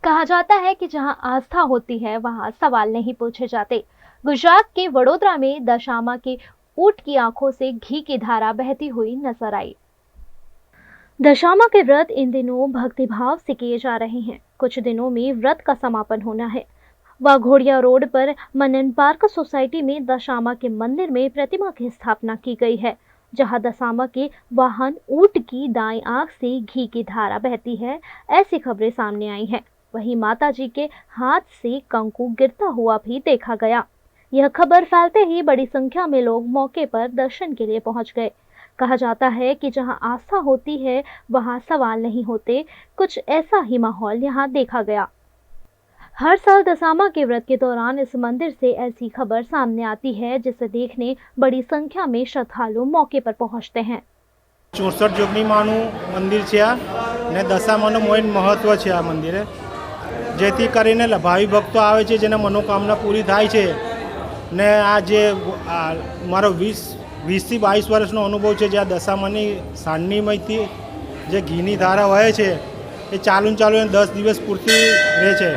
कहा जाता है कि जहां आस्था होती है वहां सवाल नहीं पूछे जाते। गुजरात के वडोदरा में दशामा के ऊंट की आंखों से घी की धारा बहती हुई नजर आई। दशामा के व्रत इन दिनों भक्तिभाव से किए जा रहे हैं। कुछ दिनों में व्रत का समापन होना है। वाघोड़िया रोड पर मनन पार्क सोसाइटी में दशामा के मंदिर में प्रतिमा की स्थापना की गई है, जहां दशामा के वाहन ऊंट की दाएं आंख से घी की धारा बहती है, ऐसी खबरें सामने आई हैं। वहीं माता जी के हाथ से कंकु गिरता हुआ भी देखा गया। यह खबर फैलते ही बड़ी संख्या में लोग मौके पर दर्शन के लिए पहुंच गए। कहा जाता है कि जहां आस्था होती है वहां सवाल नहीं होते। कुछ ऐसा ही माहौल यहां देखा गया। हर साल दशामा के व्रत के दौरान इस मंदिर से ऐसी खबर सामने आती है, जिसे देखने बड़ी संख्या में श्रद्धालु मौके पर पहुंचते हैं। 64 जोगनी मानु मंदिर है ने दशामानु मोइन महत्व है आ मंदिरे, जेथी करीने भावी भक्तो आवे छे जेने मनोकामना पूरी थाय छे ने आ जे मारो 20 થી 22 वर्षनो अनुभव है। ज्यां दशामानी सांडनीमयथी जे घीनी धारा वहे छे ए चालू 10 દિવસ પૂરતી રહે છે।